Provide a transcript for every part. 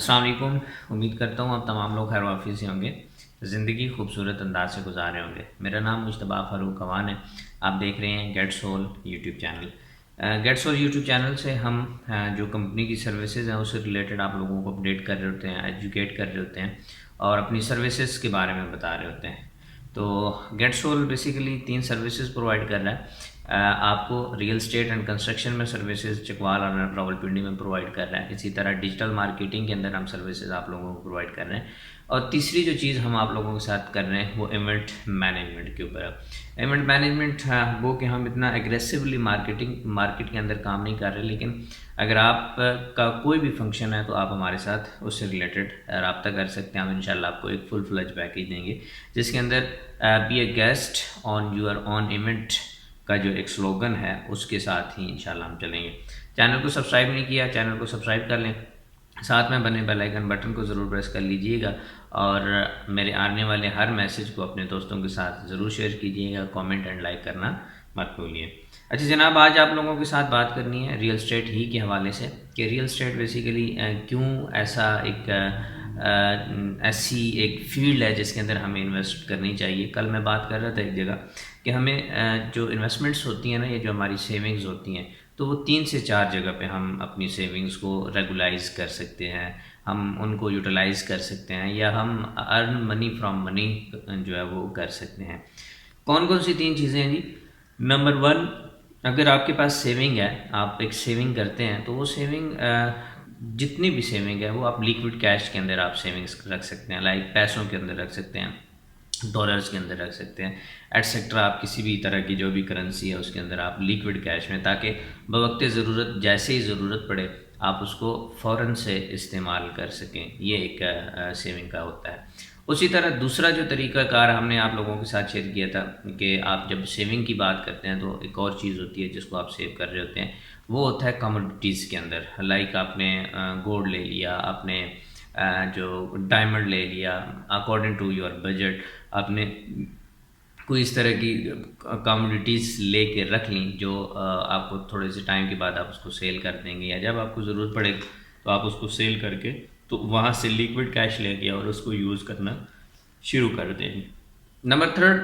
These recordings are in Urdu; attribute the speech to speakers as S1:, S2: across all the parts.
S1: السلام علیکم. امید کرتا ہوں آپ تمام لوگ خیر و عافیت سے ہوں گے. زندگی خوبصورت انداز سے گزار رہے ہوں گے. میرا نام مجتبیٰ فاروق عوان ہے. آپ دیکھ رہے ہیں Gate Sol YouTube channel. Gate Sol YouTube channel سے ہم جو کمپنی کی سروسز ہیں اس سے ریلیٹڈ آپ لوگوں کو اپڈیٹ کر رہے ہوتے ہیں، ایجوکیٹ کر رہے ہوتے ہیں اور اپنی سروسز کے بارے میں بتا رہے ہوتے ہیں. تو Gate Sol basically 3 services provide کر رہا ہے. آپ کو ریئل اسٹیٹ اینڈ کنسٹرکشن میں سروسز چکوال اور راولپنڈی میں پرووائڈ کر رہا ہے. اسی طرح ڈیجیٹل مارکیٹنگ کے اندر ہم سروسز آپ لوگوں کو پرووائڈ کر رہے ہیں. اور تیسری جو چیز ہم آپ لوگوں کے ساتھ کر رہے ہیں وہ ایونٹ مینجمنٹ کے اوپر ہے. ایونٹ مینجمنٹ وہ کہ ہم اتنا ایگریسولی مارکیٹ کے اندر کام نہیں کر رہے، لیکن اگر آپ کا کوئی بھی فنکشن ہے تو آپ ہمارے ساتھ اس سے ریلیٹڈ رابطہ کر سکتے ہیں. ہم انشاءاللہ آپ کو ایک فل فلیج پیکیج دیں گے جس کے اندر be a guest on your own event کا جو ایک سلوگن ہے اس کے ساتھ ہی انشاءاللہ ہم چلیں گے. چینل کو سبسکرائب نہیں کیا، چینل کو سبسکرائب کر لیں، ساتھ میں بنے بیل آئیکن بٹن کو ضرور پریس کر لیجئے گا اور میرے آنے والے ہر میسیج کو اپنے دوستوں کے ساتھ ضرور شیئر کیجئے گا. کامنٹ اینڈ لائک کرنا مت بھولیے. اچھا جناب، آج آپ لوگوں کے ساتھ بات کرنی ہے ریئل اسٹیٹ ہی کے حوالے سے کہ ریئل اسٹیٹ بیسیکلی کیوں ایسا ایسی ایک فیلڈ ہے جس کے اندر ہمیں انویسٹ کرنی چاہیے. کل میں بات کر رہا تھا ایک جگہ کہ ہمیں جو انویسٹمنٹس ہوتی ہیں نا، یہ جو ہماری سیونگز ہوتی ہیں، تو وہ 3 سے 4 جگہ پہ ہم اپنی سیونگز کو ریگولائز کر سکتے ہیں، ہم ان کو یوٹیلائز کر سکتے ہیں یا ہم ارن منی فرام منی جو ہے وہ کر سکتے ہیں. کون کون سی 3 چیزیں ہیں جی؟ نمبر 1، اگر آپ کے پاس سیونگ ہے، آپ ایک سیونگ کرتے ہیں تو وہ سیونگ جتنی بھی سیونگ ہے وہ آپ لیکوڈ کیش کے اندر آپ سیونگز رکھ سکتے ہیں، لائک پیسوں کے اندر رکھ سکتے ہیں، ڈالرز کے اندر رکھ سکتے ہیں، ایٹسیکٹرا. آپ کسی بھی طرح کی جو بھی کرنسی ہے اس کے اندر آپ لیکوڈ کیش میں، تاکہ بوقت ضرورت جیسے ہی ضرورت پڑے آپ اس کو فوراً سے استعمال کر سکیں. یہ ایک سیونگ کا ہوتا ہے. اسی طرح دوسرا جو طریقہ کار ہم نے آپ لوگوں کے ساتھ شیئر کیا تھا کہ آپ جب سیونگ کی بات کرتے ہیں تو ایک اور چیز ہوتی ہے جس کو آپ سیو کر رہے ہوتے ہیں، وہ ہوتا ہے کموڈیٹیز کے اندر. لائک آپ نے گولڈ لے لیا، آپ نے جو ڈائمنڈ لے لیا، اکارڈنگ ٹو یور بجٹ آپ نے کوئی اس طرح کی کموڈیٹیز لے کے رکھ لیں جو آپ کو تھوڑے سے ٹائم کے بعد آپ اس کو سیل کر دیں گے، یا جب آپ کو ضرورت پڑے تو آپ اس کو سیل کر کے تو وہاں سے لیکوڈ کیش لے کے اور اس کو یوز کرنا شروع کر دیں گے. نمبر 3،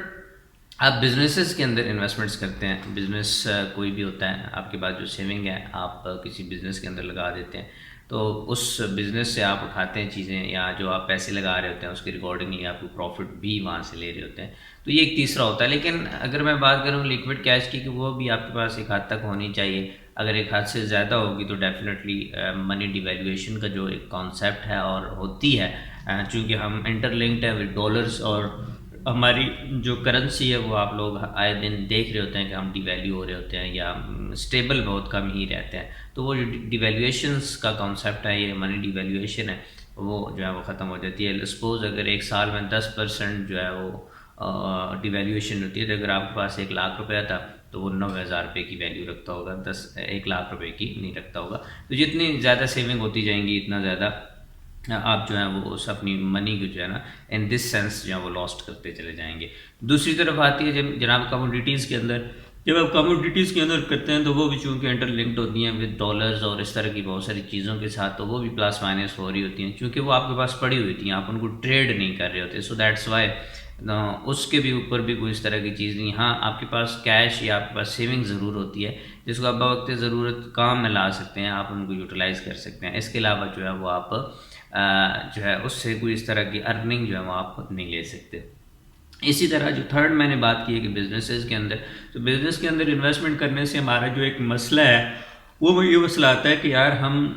S1: آپ بزنسز کے اندر انویسٹمنٹس کرتے ہیں. بزنس کوئی بھی ہوتا ہے، آپ کے پاس جو سیونگ ہے آپ کسی بزنس کے اندر لگا دیتے ہیں، تو اس بزنس سے آپ اٹھاتے ہیں چیزیں، یا جو آپ پیسے لگا رہے ہوتے ہیں اس کے ریکارڈنگلی آپ کو پروفٹ بھی وہاں سے لے رہے ہوتے ہیں. تو یہ ایک تیسرا ہوتا ہے. لیکن اگر میں بات کروں لیکوڈ کیش کی کہ وہ بھی آپ کے پاس ایک حد تک ہونی چاہیے. اگر ایک حد سے زیادہ ہوگی تو ڈیفینیٹلی منی ڈیویلیویشن کا جو ایک کانسیپٹ ہے اور ہوتی ہے، چونکہ ہم انٹر لنکڈ ہیں ود ڈالرز، اور ہماری جو کرنسی ہے وہ آپ لوگ آئے دن دیکھ رہے ہوتے ہیں کہ ہم ڈی ویلیو ہو رہے ہوتے ہیں یا اسٹیبل بہت کم ہی رہتے ہیں. تو وہ جو ڈیویلیویشنس کا کانسیپٹ ہے، یہ منی ڈیویلیویشن ہے، وہ جو ہے وہ ختم ہو جاتی ہے. سپوز اگر ایک سال میں 10% جو ہے وہ ڈیویلیویشن ہوتی ہے، تو اگر آپ کے پاس 1,00,000 روپیہ تھا تو وہ 90,000 روپے کی ویلیو رکھتا ہوگا، 1,00,000 روپے کی نہیں رکھتا ہوگا. تو جتنی زیادہ سیونگ ہوتی جائیں گی اتنا زیادہ آپ جو ہیں وہ اس اپنی منی کو جو ہے نا ان دس سینس جو ہے وہ لاسٹ کرتے چلے جائیں گے. دوسری طرف آتی ہے جناب کموڈیٹیز کے اندر. جب آپ کموڈیٹیز کے اندر کرتے ہیں تو وہ بھی چونکہ انٹر لنکڈ ہوتی ہیں ود ڈالرز اور اس طرح کی بہت ساری چیزوں کے ساتھ، تو وہ بھی پلس مائنس ہو رہی ہوتی ہیں چونکہ وہ آپ کے پاس پڑی ہوئی تھیں، آپ ان کو ٹریڈ نہیں کر رہے ہوتے. سو دیٹس وائی اس کے بھی اوپر بھی کوئی اس طرح کی چیز نہیں. ہاں، آپ کے پاس کیش یا آپ کے پاس سیونگ ضرور ہوتی ہے جس کو آپ بوقت ضرورت کام میں لا سکتے ہیں، آپ ان کو یوٹیلائز کر سکتے ہیں. اس کے علاوہ جو ہے وہ آپ جو ہے اس سے کوئی اس طرح کی ارننگ جو ہے وہ آپ نہیں لے سکتے. اسی طرح جو 3rd میں نے بات کی ہے کہ بزنسز کے اندر، تو بزنس کے اندر انویسٹمنٹ کرنے سے ہمارا جو ایک مسئلہ ہے وہ یہ مسئلہ آتا ہے کہ یار ہم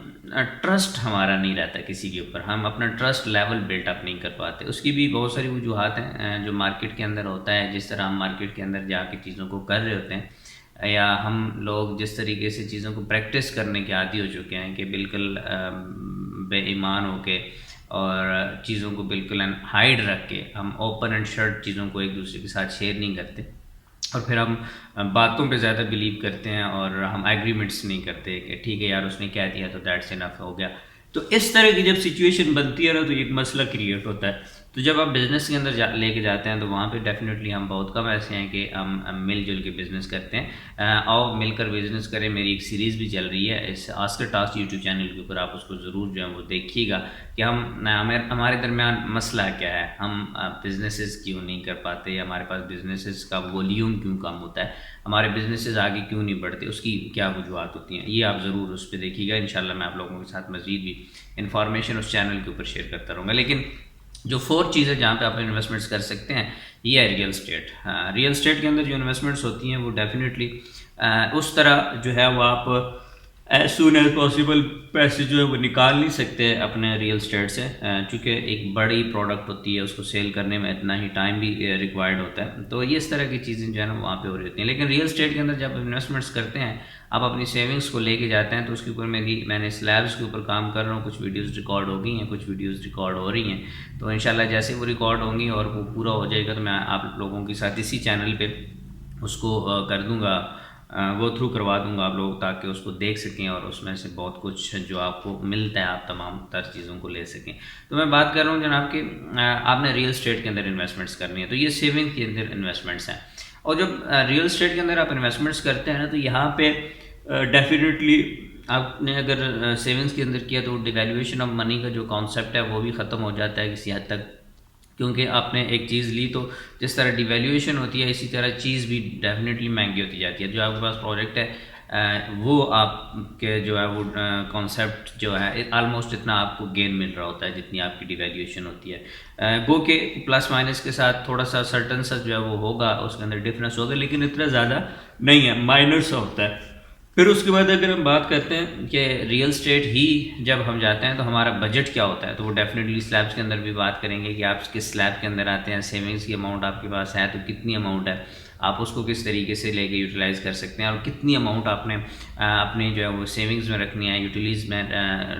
S1: ٹرسٹ ہمارا نہیں رہتا کسی کے اوپر، ہم اپنا ٹرسٹ لیول بلٹ اپ نہیں کر پاتے. اس کی بھی بہت ساری وجوہات ہیں جو مارکیٹ کے اندر ہوتا ہے. جس طرح ہم مارکیٹ کے اندر جا کے چیزوں کو کر رہے ہوتے ہیں، یا ہم لوگ جس طریقے سے چیزوں کو پریکٹس کرنے کے عادی ہو چکے ہیں کہ بالکل بے ایمان ہو کے اور چیزوں کو بالکل ہائیڈ رکھ کے ہم اوپن اینڈ شٹ چیزوں کو ایک دوسرے کے ساتھ شیئر نہیں کرتے، اور پھر ہم باتوں پہ زیادہ بلیو کرتے ہیں اور ہم ایگریمنٹس نہیں کرتے کہ ٹھیک ہے یار اس نے کہہ دیا تو دیٹس انف ہو گیا. تو اس طرح کی جب سچویشن بنتی ہے نا تو ایک مسئلہ کریٹ ہوتا ہے تو جب آپ بزنس کے اندر لے کے جاتے ہیں تو وہاں پہ ڈیفینیٹلی ہم بہت کم ایسے ہیں کہ ہم مل جل کے بزنس کرتے ہیں. آؤ مل کر بزنس کریں. میری ایک سیریز بھی چل رہی ہے اس آسکر ٹاسک یوٹیوب چینل کے اوپر, آپ اس کو ضرور جو ہے وہ دیکھیے گا کہ ہمارے درمیان مسئلہ کیا ہے, ہم بزنسز کیوں نہیں کر پاتے, ہمارے پاس بزنسز کا والیوم کیوں کم ہوتا ہے, ہمارے بزنسز آگے کیوں نہیں بڑھتے, اس کی کیا وجوہات ہوتی ہیں. یہ آپ ضرور اس پہ دیکھیے گا. انشاءاللہ میں آپ لوگوں کے ساتھ مزید بھی انفارمیشن اس چینل کے اوپر شیئر کرتا رہوں گا. لیکن جو 4 چیزیں جہاں پہ آپ انویسٹمنٹس کر سکتے ہیں یہ ہے ریئل اسٹیٹ. ریئل اسٹیٹ کے اندر جو انویسٹمنٹس ہوتی ہیں وہ ڈیفینیٹلی اس طرح جو ہے وہ آپ ایز سون ایز پاسبل پیسے جو ہے وہ نکال نہیں سکتے اپنے ریئل اسٹیٹ سے, چونکہ ایک بڑی پروڈکٹ ہوتی ہے, اس کو سیل کرنے میں اتنا ہی ٹائم بھی ریکوائرڈ ہوتا ہے. تو یہ اس طرح کی چیزیں جو ہے نا وہاں پہ ہو رہی ہوتی ہیں. لیکن ریئل اسٹیٹ کے اندر جب انویسٹمنٹس کرتے ہیں آپ اپنی سیونگس کو لے کے جاتے ہیں تو اس کے اوپر میں نے سلیبس کے اوپر کام کر رہا ہوں. کچھ ویڈیوز ریکارڈ ہو گئی ہیں, کچھ ویڈیوز ریکارڈ ہو رہی ہیں. تو انشاءاللہ جیسے وہ ریکارڈ ہوں گی اور وہ پورا ہو جائے گا تو میں آپ لوگوں کے ساتھ اسی چینل پہ اس کو کر دوں گا, وہ تھرو کروا دوں گا آپ لوگ, تاکہ اس کو دیکھ سکیں اور اس میں سے بہت کچھ جو آپ کو ملتا ہے آپ تمام تر چیزوں کو لے سکیں. تو میں بات کر رہا ہوں جناب کہ آپ نے ریئل اسٹیٹ کے اندر انویسٹمنٹس کرنی ہے, تو یہ سیونگ کے اندر انویسٹمنٹس ہیں. اور جب ریئل اسٹیٹ کے اندر آپ انویسٹمنٹس کرتے ہیں نا تو یہاں پہ ڈیفینیٹلی آپ نے اگر سیونگس کے اندر کیا تو ڈیویلیویشن آف منی کا جو کانسیپٹ ہے وہ بھی ختم ہو جاتا ہے کسی حد تک, کیونکہ آپ نے ایک چیز لی تو جس طرح ڈیویلیویشن ہوتی ہے اسی طرح چیز بھی ڈیفینیٹلی مہنگی ہوتی جاتی ہے. جو آپ کے پاس پروجیکٹ ہے وہ آپ کے جو ہے وہ کانسیپٹ جو ہے آلموسٹ اتنا آپ کو گین مل رہا ہوتا ہے جتنی آپ کی ڈیویلیویشن ہوتی ہے. گو کہ پلس مائنس کے ساتھ تھوڑا سا سرٹن سا جو ہے وہ ہوگا, اس کے اندر ڈفرینس ہوگا, لیکن اتنا زیادہ نہیں ہے, مائنر سا ہوتا ہے. پھر اس کے بعد اگر ہم بات کرتے ہیں کہ ریئل اسٹیٹ ہی جب ہم جاتے ہیں تو ہمارا بجٹ کیا ہوتا ہے, تو وہ ڈیفینیٹلی سلیبس کے اندر بھی بات کریں گے کہ آپ کس سلیب کے اندر آتے ہیں, سیونگس کی اماؤنٹ آپ کے پاس ہے تو کتنی اماؤنٹ ہے, آپ اس کو کس طریقے سے لے کے یوٹیلائز کر سکتے ہیں, اور کتنی اماؤنٹ آپ نے اپنی جو ہے وہ سیونگز میں رکھنی ہے, یوٹیلیز میں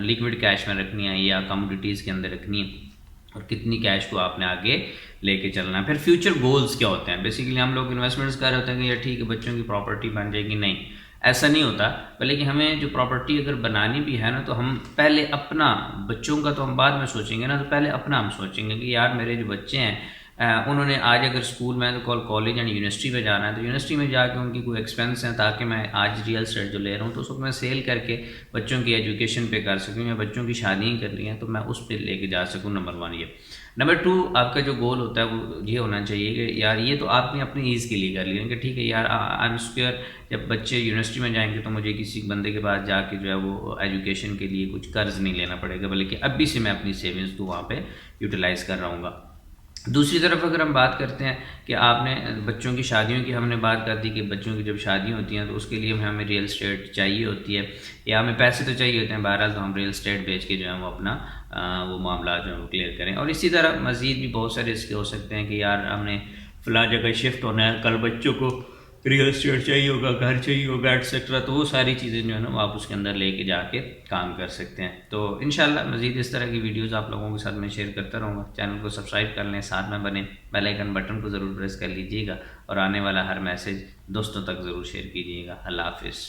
S1: لیکوڈ کیش میں رکھنی ہے یا کموڈیٹیز کے اندر رکھنی ہے, اور کتنی کیش کو آپ نے آگے لے کے چلنا ہے. پھر فیوچر گولز کیا ہوتے ہیں. بیسیکلی ہم لوگ انویسٹمنٹس کر رہے ہوتے ہیں کہ یہ ٹھیک ہے بچوں کی پراپرٹی بن جائے گی, نہیں ایسا نہیں ہوتا. بلکہ ہمیں جو پراپرٹی اگر بنانی بھی ہے نا تو ہم پہلے اپنا, بچوں کا تو ہم بعد میں سوچیں گے نا, تو پہلے اپنا ہم سوچیں گے کہ یار میرے جو بچے ہیں انہوں نے آج اگر اسکول میں تو کالج اینڈ یونیورسٹی میں جانا ہے تو یونیورسٹی میں جا کے ان کی کوئی ایکسپینس ہیں, تاکہ میں آج ریئل اسٹیٹ جو لے رہا ہوں تو اس کو میں سیل کر کے بچوں کی ایجوکیشن پہ کر سکوں, یا بچوں کی شادیاں کر لی ہیں تو میں اس پہ لے کے جا سکوں. نمبر 1 یہ. نمبر 2 آپ کا جو گول ہوتا ہے وہ یہ ہونا چاہیے کہ یار یہ تو آپ نے اپنی ایز کے لیے کر لیا کہ ٹھیک ہے یار آئی ایم اسکوئر, جب بچے یونیورسٹی میں جائیں گے تو مجھے کسی بندے کے پاس جا کے جو ہے وہ ایجوکیشن کے لیے کچھ قرض نہیں لینا پڑے گا, بلکہ اب بھی سے میں اپنی سیونگز کو وہاں پہ یوٹیلائز کر رہا ہوں گا. دوسری طرف اگر ہم بات کرتے ہیں کہ آپ نے بچوں کی شادیوں کی ہم نے بات کر دی کہ بچوں کی جب شادی ہوتی ہیں تو اس کے لیے ہمیں ریئل اسٹیٹ چاہیے ہوتی ہے, یا ہمیں پیسے تو چاہیے ہوتے ہیں, بہرحال تو ہم ریئل اسٹیٹ بیچ کے جو ہے وہ اپنا وہ معاملات جو ہے وہ کلیئر کریں. اور اسی طرح مزید بھی بہت سارے اس کے ہو سکتے ہیں کہ یار ہم نے فلاں جگہ شفٹ ہونا ہے, کل بچوں کو ریئل اسٹیٹ چاہیے ہوگا, گھر چاہیے ہوگا ایٹسیٹرا, تو وہ ساری چیزیں جو ہے نا وہ آپ اس کے اندر لے کے جا کے کام کر سکتے ہیں. تو انشاءاللہ مزید اس طرح کی ویڈیوز آپ لوگوں کے ساتھ میں شیئر کرتا رہوں گا. چینل کو سبسکرائب کر لیں, ساتھ میں بنیں, بیل آئیکن بٹن کو ضرور پریس کر لیجیے گا, اور آنے والا ہر میسج دوستوں تک ضرور شیئر کیجیے گا. اللہ حافظ.